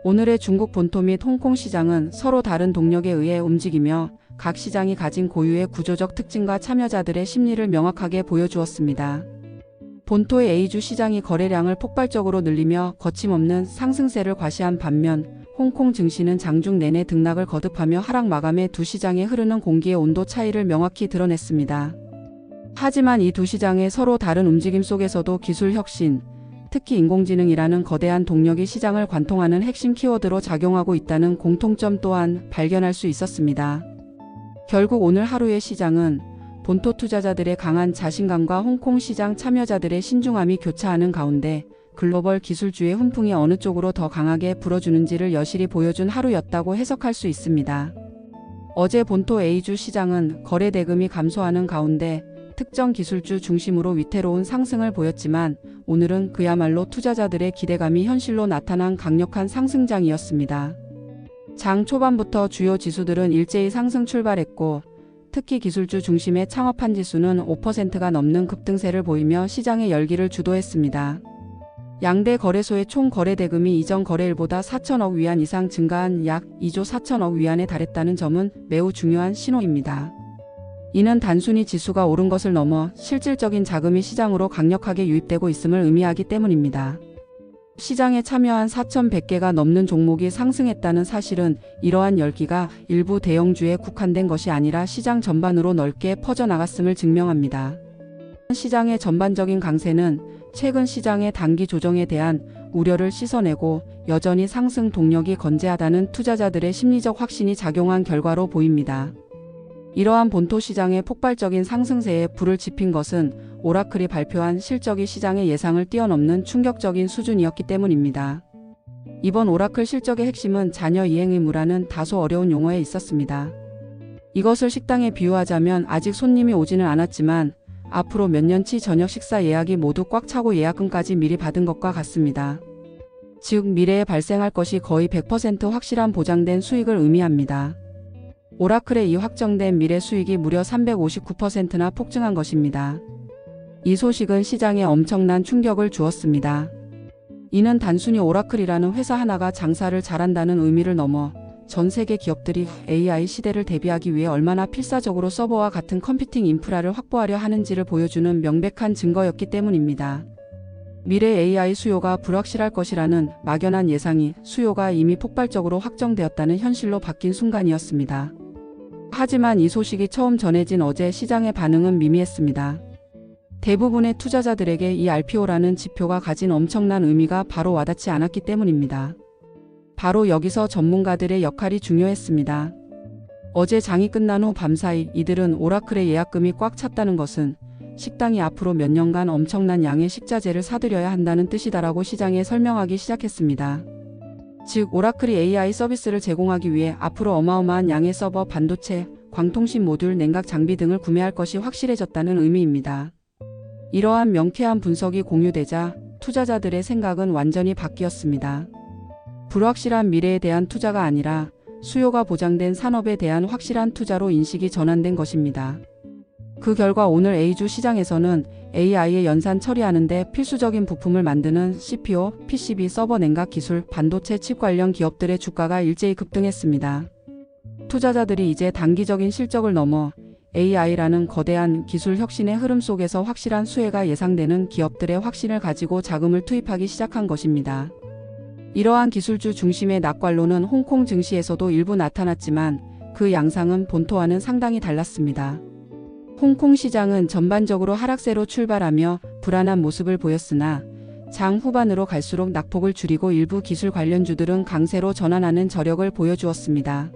오늘의 중국 본토 및 홍콩 시장은 서로 다른 동력에 의해 움직이며 각 시장이 가진 고유의 구조적 특징과 참여자들의 심리를 명확하게 보여주었습니다. 본토의 A주 시장이 거래량을 폭발적으로 늘리며 거침없는 상승세를 과시한 반면 홍콩 증시는 장중 내내 등락을 거듭하며 하락 마감해 두 시장에 흐르는 공기의 온도 차이를 명확히 드러냈습니다. 하지만 이 두 시장의 서로 다른 움직임 속에서도 기술 혁신, 특히 인공지능이라는 거대한 동력이 시장을 관통하는 핵심 키워드로 작용하고 있다는 공통점 또한 발견할 수 있었습니다. 결국 오늘 하루의 시장은 본토 투자자들의 강한 자신감과 홍콩 시장 참여자들의 신중함이 교차하는 가운데 글로벌 기술주의 훈풍이 어느 쪽으로 더 강하게 불어주는지를 여실히 보여준 하루였다고 해석할 수 있습니다. 어제 본토 A주 시장은 거래 대금이 감소하는 가운데 특정 기술주 중심으로 위태로운 상승을 보였지만 오늘은 그야말로 투자자들의 기대감이 현실로 나타난 강력한 상승장이었습니다. 장 초반부터 주요 지수들은 일제히 상승 출발했고 특히 기술주 중심의 창업한 지수는 5%가 넘는 급등세를 보이며 시장의 열기를 주도했습니다. 양대 거래소의 총 거래 대금이 이전 거래일보다 4천억 위안 이상 증가한 약 2조 4천억 위안에 달했다는 점은 매우 중요한 신호입니다. 이는 단순히 지수가 오른 것을 넘어 실질적인 자금이 시장으로 강력하게 유입되고 있음을 의미하기 때문입니다. 시장에 참여한 4,100개가 넘는 종목이 상승했다는 사실은 이러한 열기가 일부 대형주에 국한된 것이 아니라 시장 전반으로 넓게 퍼져나갔음을 증명합니다. 시장의 전반적인 강세는 최근 시장의 단기 조정에 대한 우려를 씻어내고 여전히 상승 동력이 건재하다는 투자자들의 심리적 확신이 작용한 결과로 보입니다. 이러한 본토 시장의 폭발적인 상승세에 불을 지핀 것은 오라클이 발표한 실적이 시장의 예상을 뛰어넘는 충격적인 수준이었기 때문입니다. 이번 오라클 실적의 핵심은 자녀 이행 의무라는 다소 어려운 용어에 있었습니다. 이것을 식당에 비유하자면 아직 손님이 오지는 않았지만 앞으로 몇 년치 저녁 식사 예약이 모두 꽉 차고 예약금까지 미리 받은 것과 같습니다. 즉 미래에 발생할 것이 거의 100% 확실한 보장된 수익을 의미합니다. 오라클의 이 확정된 미래 수익이 무려 359%나 폭증한 것입니다. 이 소식은 시장에 엄청난 충격을 주었습니다. 이는 단순히 오라클이라는 회사 하나가 장사를 잘한다는 의미를 넘어 전 세계 기업들이 AI 시대를 대비하기 위해 얼마나 필사적으로 서버와 같은 컴퓨팅 인프라를 확보하려 하는지를 보여주는 명백한 증거였기 때문입니다. 미래 AI 수요가 불확실할 것이라는 막연한 예상이 수요가 이미 폭발적으로 확정되었다는 현실로 바뀐 순간이었습니다. 하지만 이 소식이 처음 전해진 어제 시장의 반응은 미미했습니다. 대부분의 투자자들에게 이 RPO라는 지표가 가진 엄청난 의미가 바로 와닿지 않았기 때문입니다. 바로 여기서 전문가들의 역할이 중요했습니다. 어제 장이 끝난 후 밤사이 이들은 오라클의 예약금이 꽉 찼다는 것은 식당이 앞으로 몇 년간 엄청난 양의 식자재를 사들여야 한다는 뜻이다라고 시장에 설명하기 시작했습니다. 즉 오라클이 AI 서비스를 제공하기 위해 앞으로 어마어마한 양의 서버, 반도체, 광통신 모듈, 냉각 장비 등을 구매할 것이 확실해졌다는 의미입니다. 이러한 명쾌한 분석이 공유되자 투자자들의 생각은 완전히 바뀌었습니다. 불확실한 미래에 대한 투자가 아니라 수요가 보장된 산업에 대한 확실한 투자로 인식이 전환된 것입니다. 그 결과 오늘 A주 시장에서는 AI의 연산 처리하는 데 필수적인 부품을 만드는 CPU, PCB, 서버 냉각 기술, 반도체 칩 관련 기업들의 주가가 일제히 급등했습니다. 투자자들이 이제 단기적인 실적을 넘어 AI라는 거대한 기술 혁신의 흐름 속에서 확실한 수혜가 예상되는 기업들의 확신을 가지고 자금을 투입하기 시작한 것입니다. 이러한 기술주 중심의 낙관론은 홍콩 증시에서도 일부 나타났지만 그 양상은 본토와는 상당히 달랐습니다. 홍콩 시장은 전반적으로 하락세로 출발하며 불안한 모습을 보였으나 장 후반으로 갈수록 낙폭을 줄이고 일부 기술 관련주들은 강세로 전환하는 저력을 보여주었습니다.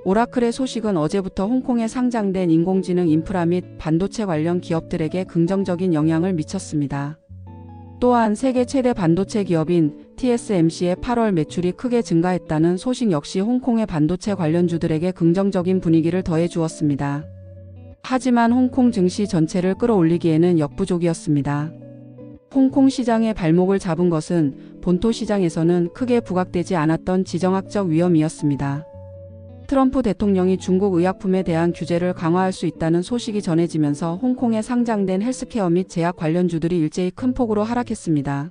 오라클의 소식은 어제부터 홍콩에 상장된 인공지능 인프라 및 반도체 관련 기업들에게 긍정적인 영향을 미쳤습니다. 또한 세계 최대 반도체 기업인 TSMC의 8월 매출이 크게 증가했다는 소식 역시 홍콩의 반도체 관련주들에게 긍정적인 분위기를 더해 주었습니다. 하지만 홍콩 증시 전체를 끌어올리기에는 역부족이었습니다. 홍콩 시장의 발목을 잡은 것은 본토 시장에서는 크게 부각되지 않았던 지정학적 위험이었습니다. 트럼프 대통령이 중국 의약품에 대한 규제를 강화할 수 있다는 소식이 전해지면서 홍콩에 상장된 헬스케어 및 제약 관련주들이 일제히 큰 폭으로 하락했습니다.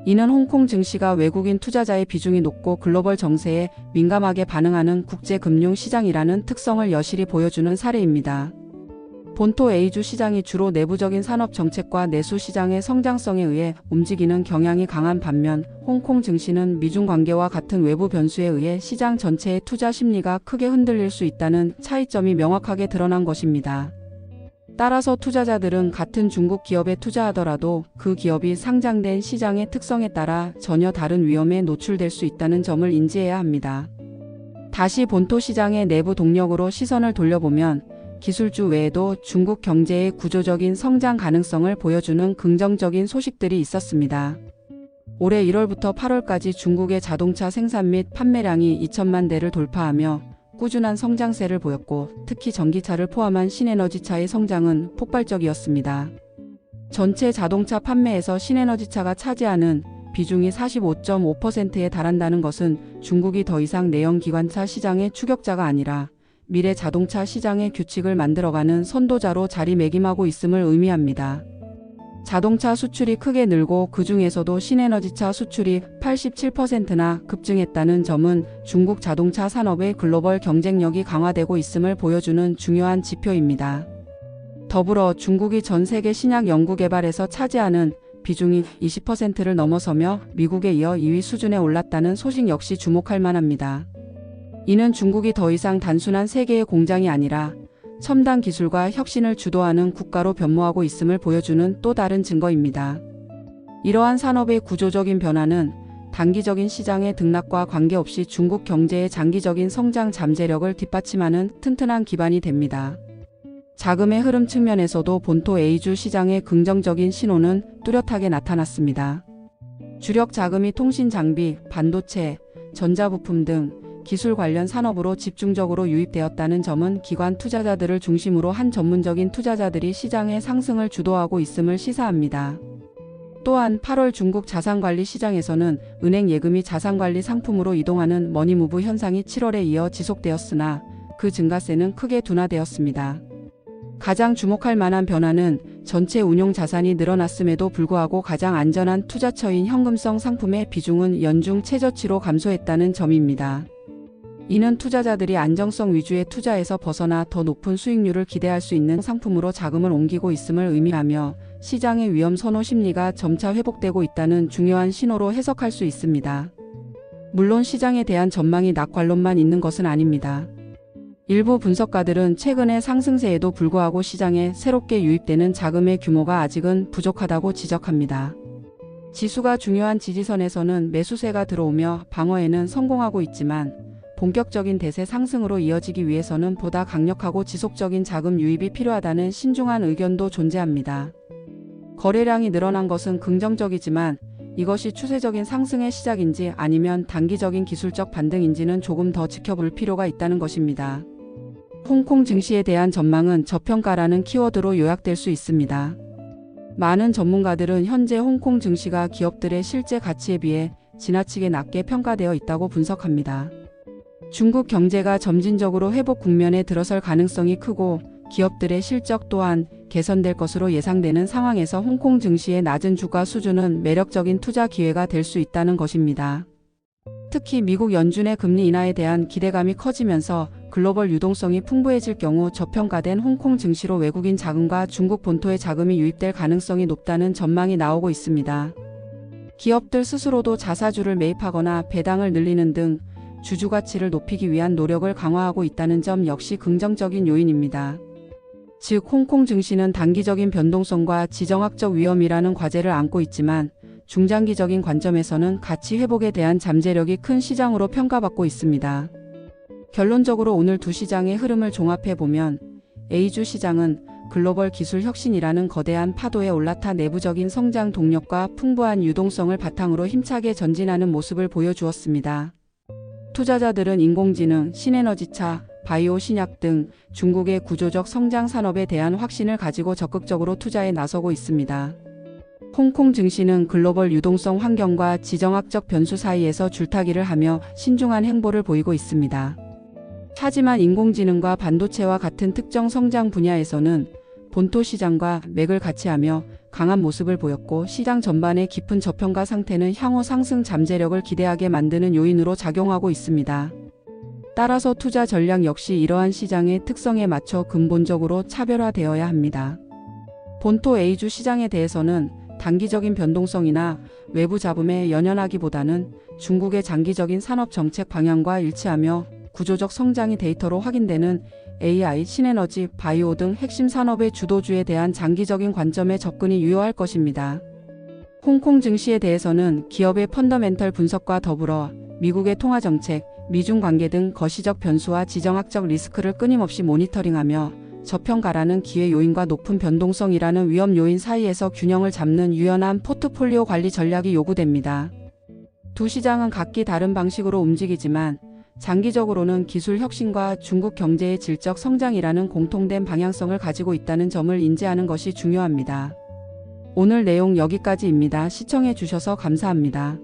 이는 홍콩 증시가 외국인 투자자의 비중이 높고 글로벌 정세에 민감하게 반응하는 국제금융 시장이라는 특성을 여실히 보여주는 사례입니다. 본토 A주 시장이 주로 내부적인 산업 정책과 내수 시장의 성장성에 의해 움직이는 경향이 강한 반면 홍콩 증시는 미중 관계와 같은 외부 변수에 의해 시장 전체의 투자 심리가 크게 흔들릴 수 있다는 차이점이 명확하게 드러난 것입니다. 따라서 투자자들은 같은 중국 기업에 투자하더라도 그 기업이 상장된 시장의 특성에 따라 전혀 다른 위험에 노출될 수 있다는 점을 인지해야 합니다. 다시 본토 시장의 내부 동력으로 시선을 돌려보면 기술주 외에도 중국 경제의 구조적인 성장 가능성을 보여주는 긍정적인 소식들이 있었습니다. 올해 1월부터 8월까지 중국의 자동차 생산 및 판매량이 2천만 대를 돌파하며 꾸준한 성장세를 보였고 특히 전기차를 포함한 신에너지차의 성장은 폭발적이었습니다. 전체 자동차 판매에서 신에너지차가 차지하는 비중이 45.5%에 달한다는 것은 중국이 더 이상 내연기관차 시장의 추격자가 아니라 미래 자동차 시장의 규칙을 만들어가는 선도자로 자리매김하고 있음을 의미합니다. 자동차 수출이 크게 늘고 그 중에서도 신에너지차 수출이 87%나 급증했다는 점은 중국 자동차 산업의 글로벌 경쟁력이 강화되고 있음을 보여주는 중요한 지표입니다. 더불어 중국이 전 세계 신약 연구개발에서 차지하는 비중이 20%를 넘어서며 미국에 이어 2위 수준에 올랐다는 소식 역시 주목할 만합니다. 이는 중국이 더 이상 단순한 세계의 공장이 아니라 첨단 기술과 혁신을 주도하는 국가로 변모하고 있음을 보여주는 또 다른 증거입니다. 이러한 산업의 구조적인 변화는 단기적인 시장의 등락과 관계없이 중국 경제의 장기적인 성장 잠재력을 뒷받침하는 튼튼한 기반이 됩니다. 자금의 흐름 측면에서도 본토 A주 시장의 긍정적인 신호는 뚜렷하게 나타났습니다. 주력 자금이 통신 장비, 반도체, 전자부품 등 기술 관련 산업으로 집중적으로 유입되었다는 점은 기관 투자자들을 중심으로 한 전문적인 투자자들이 시장의 상승을 주도하고 있음을 시사합니다. 또한 8월 중국 자산관리 시장에서는 은행 예금이 자산관리 상품으로 이동하는 머니무브 현상이 7월에 이어 지속되었으나 그 증가세는 크게 둔화되었습니다. 가장 주목할 만한 변화는 전체 운용 자산이 늘어났음에도 불구하고 가장 안전한 투자처인 현금성 상품의 비중은 연중 최저치로 감소했다는 점입니다. 이는 투자자들이 안정성 위주의 투자에서 벗어나 더 높은 수익률을 기대할 수 있는 상품으로 자금을 옮기고 있음을 의미하며 시장의 위험 선호 심리가 점차 회복되고 있다는 중요한 신호로 해석할 수 있습니다. 물론 시장에 대한 전망이 낙관론만 있는 것은 아닙니다. 일부 분석가들은 최근의 상승세에도 불구하고 시장에 새롭게 유입되는 자금의 규모가 아직은 부족하다고 지적합니다. 지수가 중요한 지지선에서는 매수세가 들어오며 방어에는 성공하고 있지만 본격적인 대세 상승으로 이어지기 위해서는 보다 강력하고 지속적인 자금 유입이 필요하다는 신중한 의견도 존재합니다. 거래량이 늘어난 것은 긍정적이지만 이것이 추세적인 상승의 시작인지 아니면 단기적인 기술적 반등인지는 조금 더 지켜볼 필요가 있다는 것입니다. 홍콩 증시에 대한 전망은 저평가라는 키워드로 요약될 수 있습니다. 많은 전문가들은 현재 홍콩 증시가 기업들의 실제 가치에 비해 지나치게 낮게 평가되어 있다고 분석합니다. 중국 경제가 점진적으로 회복 국면에 들어설 가능성이 크고 기업들의 실적 또한 개선될 것으로 예상되는 상황에서 홍콩 증시의 낮은 주가 수준은 매력적인 투자 기회가 될 수 있다는 것입니다. 특히 미국 연준의 금리 인하에 대한 기대감이 커지면서 글로벌 유동성이 풍부해질 경우 저평가된 홍콩 증시로 외국인 자금과 중국 본토의 자금이 유입될 가능성이 높다는 전망이 나오고 있습니다. 기업들 스스로도 자사주를 매입하거나 배당을 늘리는 등 주주 가치를 높이기 위한 노력을 강화하고 있다는 점 역시 긍정적인 요인입니다. 즉 홍콩 증시는 단기적인 변동성과 지정학적 위험이라는 과제를 안고 있지만 중장기적인 관점에서는 가치 회복에 대한 잠재력이 큰 시장으로 평가받고 있습니다. 결론적으로 오늘 두 시장의 흐름을 종합해보면 A주 시장은 글로벌 기술 혁신이라는 거대한 파도에 올라타 내부적인 성장 동력과 풍부한 유동성을 바탕으로 힘차게 전진하는 모습을 보여주었습니다. 투자자들은 인공지능, 신에너지차, 바이오 신약 등 중국의 구조적 성장 산업에 대한 확신을 가지고 적극적으로 투자에 나서고 있습니다. 홍콩 증시는 글로벌 유동성 환경과 지정학적 변수 사이에서 줄타기를 하며 신중한 행보를 보이고 있습니다. 하지만 인공지능과 반도체와 같은 특정 성장 분야에서는 본토 시장과 맥을 같이 하며 강한 모습을 보였고 시장 전반의 깊은 저평가 상태는 향후 상승 잠재력을 기대하게 만드는 요인으로 작용하고 있습니다. 따라서 투자 전략 역시 이러한 시장의 특성에 맞춰 근본적으로 차별화되어야 합니다. 본토 A주 시장에 대해서는 단기적인 변동성이나 외부 잡음에 연연하기보다는 중국의 장기적인 산업 정책 방향과 일치하며 구조적 성장이 데이터로 확인되는 AI, 신에너지, 바이오 등 핵심 산업의 주도주에 대한 장기적인 관점에 접근이 유효할 것입니다. 홍콩 증시에 대해서는 기업의 펀더멘털 분석과 더불어 미국의 통화정책, 미중 관계 등 거시적 변수와 지정학적 리스크를 끊임없이 모니터링하며 저평가라는 기회 요인과 높은 변동성이라는 위험 요인 사이에서 균형을 잡는 유연한 포트폴리오 관리 전략이 요구됩니다. 두 시장은 각기 다른 방식으로 움직이지만 장기적으로는 기술 혁신과 중국 경제의 질적 성장이라는 공통된 방향성을 가지고 있다는 점을 인지하는 것이 중요합니다. 오늘 내용 여기까지입니다. 시청해 주셔서 감사합니다.